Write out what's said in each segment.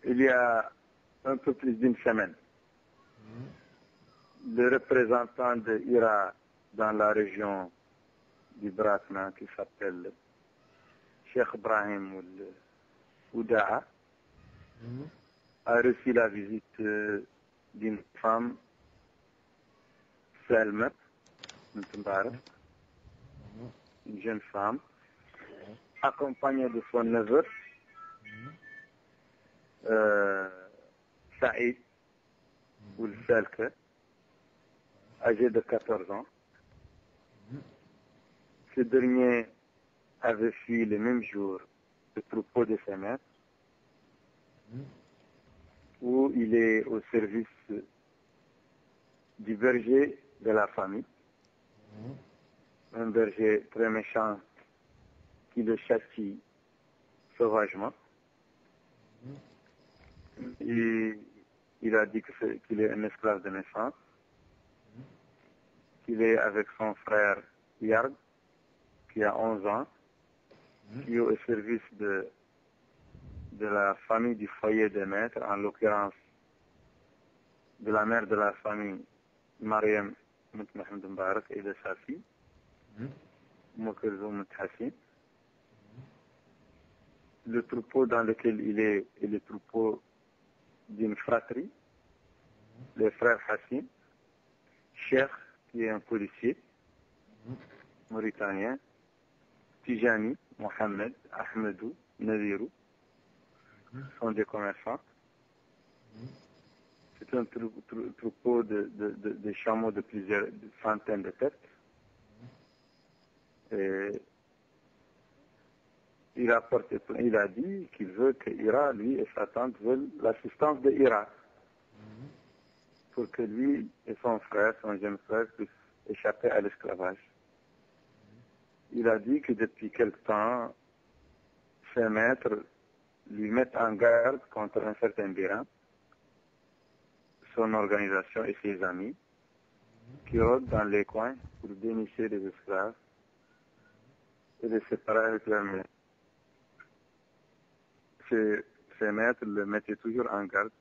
il y a un peu plus d'une semaine, le représentant de IRA dans la région du Bratna, qui s'appelle Cheikh Ibrahim Ouda'a, a reçu la visite d'une femme, Selma, une jeune femme, accompagnée de son neveu, Saïd Oul-Selke, âgé de 14 ans. Ce dernier avait fui le même jour le troupeau de ses maîtres, où il est au service du berger de la famille, un berger très méchant qui le châtie sauvagement. Et il a dit qu'il est un esclave de naissance, qu'il est avec son frère Yarg, qui a 11 ans, qui est au service de la famille du foyer des maîtres, en l'occurrence de la mère de la famille, Mariam Mohamed Mbarak, et de sa fille, Moukherzoum Hassin. Le troupeau dans lequel il est le troupeau d'une fratrie, les frères Hassin, Cheikh, qui est un policier mauritanien, Tijani, Mohamed, Ahmedou, Nadirou, sont des commerçants. C'est un troupeau de chameaux de plusieurs centaines de têtes. Et il a dit qu'il veut que Ira, lui et sa tante, veulent l'assistance de Ira pour que lui et son frère, son jeune frère, puissent échapper à l'esclavage. Il a dit que depuis quelque temps, ses maîtres lui mettent en garde contre un certain Biran, son organisation et ses amis, qui rôdent dans les coins pour dénicher les esclaves et les séparer avec leurs mains. Ses maîtres le mettaient toujours en garde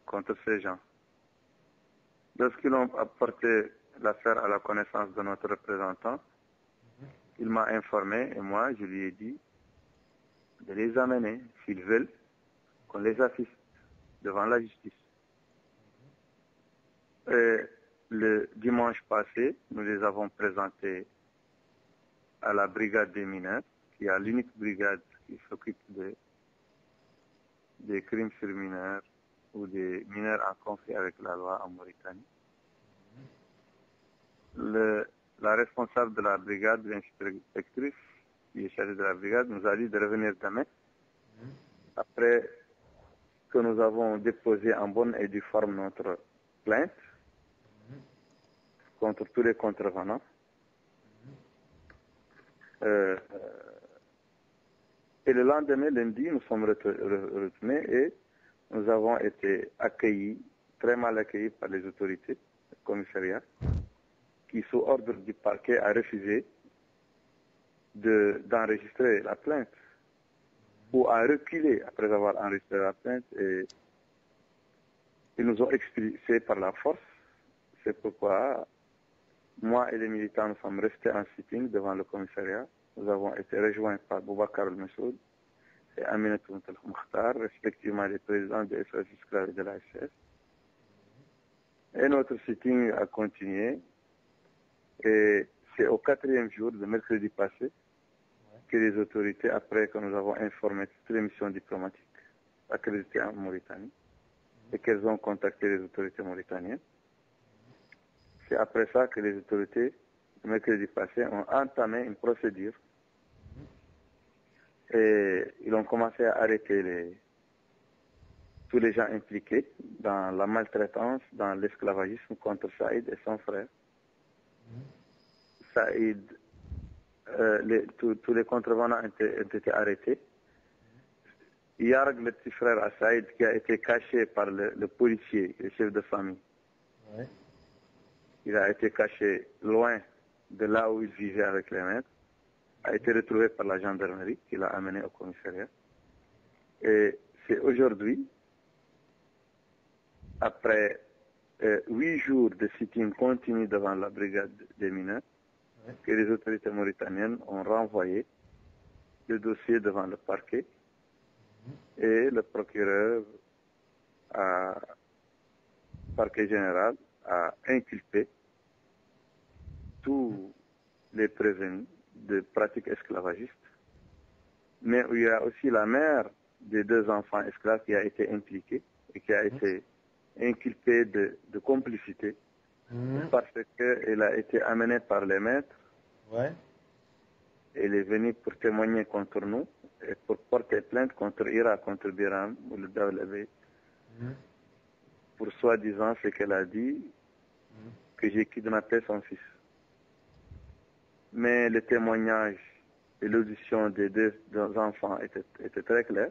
contre ces gens. Lorsqu'ils ont apporté l'affaire à la connaissance de notre représentant, il m'a informé et moi je lui ai dit de les amener, s'ils veulent, qu'on les assiste devant la justice. Et le dimanche passé, nous les avons présentés à la brigade des mineurs, qui est l'unique brigade qui s'occupe des crimes sur mineurs ou des mineurs en conflit avec la loi en Mauritanie. La responsable de la brigade, l'inspectrice qui est chargée de la brigade, nous a dit de revenir demain, après que nous avons déposé en bonne et due forme notre plainte contre tous les contrevenants. Et le lendemain, lundi, nous sommes retournés et nous avons été accueillis, très mal accueillis par les autorités du commissariat, qui, sous ordre du parquet, a refusé d'enregistrer la plainte, ou a reculé après avoir enregistré la plainte, et ils nous ont expulsés par la force. C'est pourquoi moi et les militants, nous sommes restés en sitting devant le commissariat. Nous avons été rejoints par Boubacar El-Messoud et Aminatou Mokhtar, respectivement les présidents de SOS Esclaves et de la SS. Et notre sitting a continué. Et c'est au 4e jour, de mercredi passé, que les autorités, après que nous avons informé toutes les missions diplomatiques accréditées en Mauritanie, et qu'elles ont contacté les autorités mauritaniennes, c'est après ça que les autorités, le mercredi passé, ont entamé une procédure. Et ils ont commencé à arrêter tous les gens impliqués dans la maltraitance, dans l'esclavagisme contre Saïd et son frère. Saïd, tous les contrevenants ont été arrêtés. Yarg, le petit frère à Saïd, qui a été caché par le policier, le chef de famille. Ouais. Il a été caché loin de là où il vivait avec les maîtres, a été retrouvé par la gendarmerie qui l'a amené au commissariat. Et c'est aujourd'hui, après 8 jours de sit-in continu devant la brigade des mineurs, que les autorités mauritaniennes ont renvoyé le dossier devant le parquet et le procureur, parquet général, a inculpé tous les prévenus de pratiques esclavagistes, mais il y a aussi la mère des 2 enfants esclaves qui a été impliquée et qui a été inculpée de complicité parce qu'elle a été amenée par les maîtres. Elle est venue pour témoigner contre nous et pour porter plainte contre Ira, contre Biram ou le Dawlabi, pour soi-disant ce qu'elle a dit, que j'ai kidnappé son fils. Mais le témoignage et l'audition des 2 enfants étaient très clairs.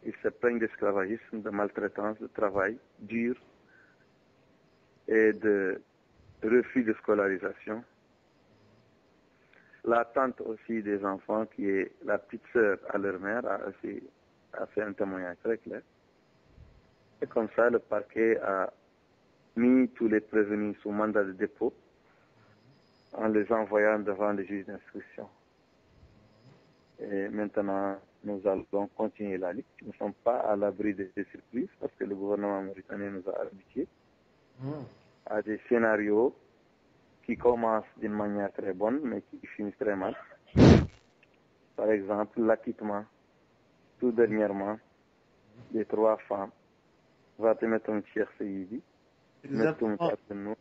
Ils se plaignent d'esclavagisme, de maltraitance, de travail dur et de refus de scolarisation. La tante aussi des enfants, qui est la petite sœur à leur mère, a fait un témoignage très clair. Et comme ça, le parquet a mis tous les prévenus sous mandat de dépôt en les envoyant devant les juges d'instruction. Et maintenant, nous allons continuer la lutte. Nous ne sommes pas à l'abri des surprises parce que le gouvernement mauritanien nous a habitués à des scénarios qui commencent d'une manière très bonne mais qui finissent très mal. Par exemple, l'acquittement, tout dernièrement, des 3 femmes, Fatimatoum Cheikh Seyidi, Metoum Katnou,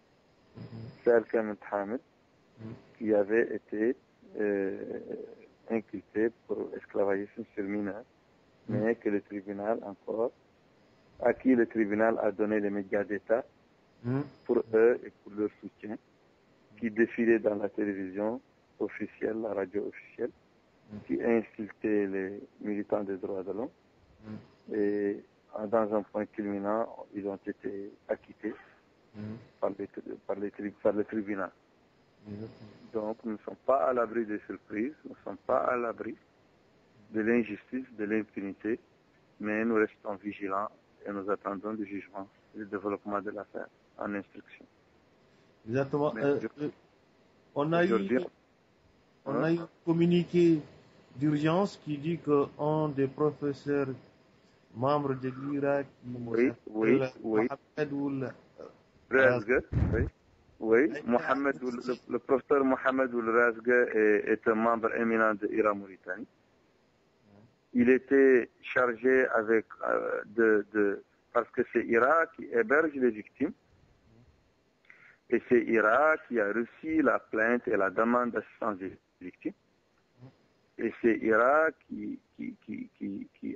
Serkan Hamid, qui avait été inculpé pour esclavagisme sur mineur, mais que le tribunal à qui le tribunal a donné les médias d'État pour eux et pour leur soutien, qui défilaient dans la télévision officielle, la radio officielle, qui insultaient les militants des droits de l'homme. Et dans un point culminant, ils ont été acquittés par le tribunal. Donc, nous ne sommes pas à l'abri des surprises, nous ne sommes pas à l'abri de l'injustice, de l'impunité, mais nous restons vigilants et nous attendons le jugement et le développement de l'affaire en instruction. Exactement. On a eu un communiqué d'urgence qui dit qu'un des professeurs membres de l'Irak, Mohamed Razga, oui, le professeur Mohamed Razga est un membre éminent de Ira Mauritanie. Il était chargé parce que c'est Ira qui héberge les victimes. Et c'est Ira qui a reçu la plainte et la demande d'assistance des victimes. Et c'est Ira qui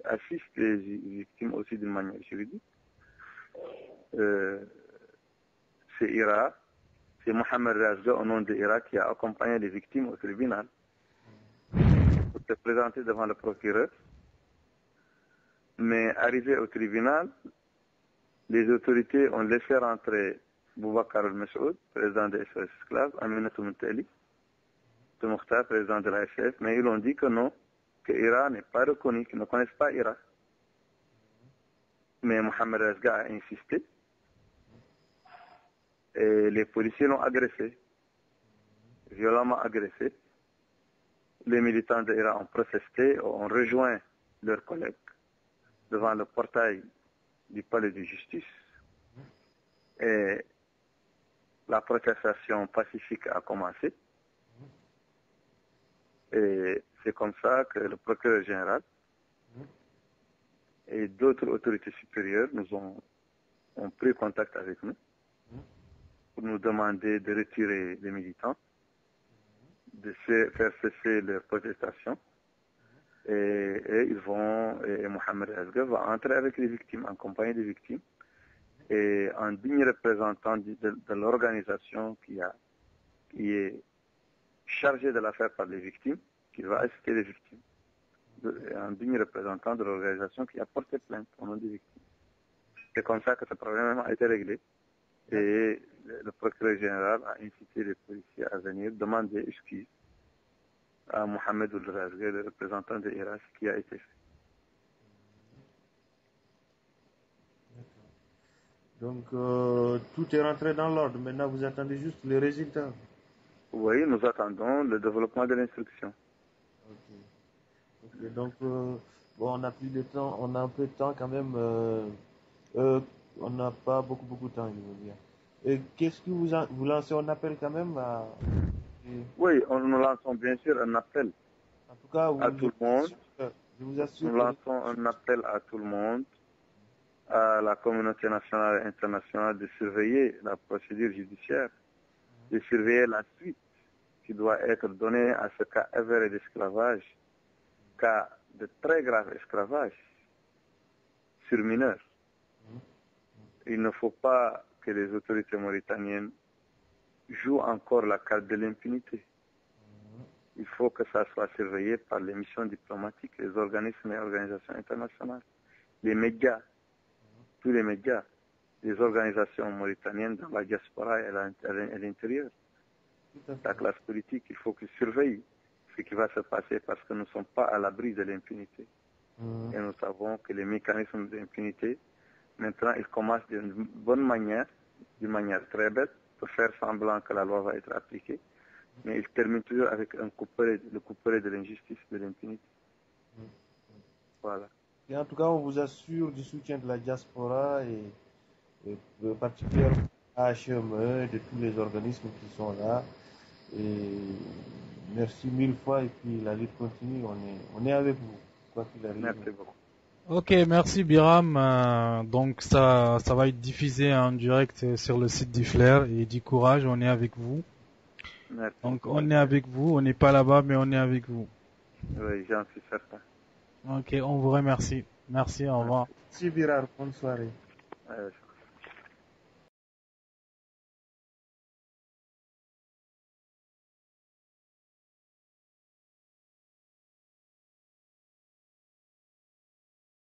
assiste les victimes aussi d'une manière juridique. C'est Ira, c'est Mohamed Razga au nom de Ira qui a accompagné les victimes au tribunal pour se présenter devant le procureur. Mais arrivé au tribunal, les autorités ont laissé rentrer Boubacar al-Messoud, président des SOS Esclaves, Aminatou Moutali, Mokhtar, président de la SF, mais ils ont dit que non, que Ira n'est pas reconnu, qu'ils ne connaissent pas Ira. Mais Mohamed Razga a insisté et les policiers l'ont agressé, violemment agressé. Les militants de Ira ont protesté, ont rejoint leurs collègues devant le portail du palais de justice et la protestation pacifique a commencé. Et c'est comme ça que le procureur général et d'autres autorités supérieures ont pris contact avec nous pour nous demander de retirer les militants, de faire cesser leurs protestations. Et Mohamed Razga va entrer avec les victimes, en compagnie des victimes, et un digne représentant de l'organisation qui est chargé de l'affaire par les victimes, qui va assister les victimes. Un digne représentant de l'organisation qui a porté plainte au nom des victimes. C'est comme ça que ce problème a été réglé. Et le procureur général a incité les policiers à venir demander excuse à Mohamed Razga, le représentant de Irak, ce qui a été fait. Donc, tout est rentré dans l'ordre. Maintenant, vous attendez juste les résultats. Oui, nous attendons le développement de l'instruction. Ok. Donc, bon, on n'a plus de temps, on a un peu de temps quand même. On n'a pas beaucoup de temps, je veux dire. Et qu'est-ce que vous lancez un appel quand même Oui, nous lançons bien sûr un appel en tout cas, à tout le monde. Je vous assure Nous lançons un appel à tout le monde, à la communauté nationale et internationale de surveiller la procédure judiciaire, de surveiller la suite qui doit être donnée à ce cas avéré d'esclavage, cas de très grave esclavage sur mineurs. Il ne faut pas que les autorités mauritaniennes jouent encore la carte de l'impunité. Il faut que ça soit surveillé par les missions diplomatiques, les organismes et organisations internationales, les médias, tous les médias, les organisations mauritaniennes dans la diaspora et à l'intérieur. La classe politique, il faut qu'ils surveillent ce qui va se passer parce que nous ne sommes pas à l'abri de l'impunité. Et nous savons que les mécanismes d'impunité, maintenant, ils commencent d'une bonne manière, d'une manière très bête, pour faire semblant que la loi va être appliquée. Mais ils terminent toujours avec le couperet de l'injustice, de l'impunité. Voilà. Et en tout cas, on vous assure du soutien de la diaspora et particulièrement à HME, de tous les organismes qui sont là. Et merci mille fois et puis la lutte continue. On est avec vous, quoi qu'il arrive. Merci beaucoup. Ok, merci Biram. Donc ça va être diffusé en direct sur le site d'IFLER et du courage, on est avec vous. Merci. Donc on est avec vous, on n'est pas là-bas mais on est avec vous. Oui, j'en suis certain. Ok, on vous remercie. Merci, au revoir. Merci Birar, bonne soirée.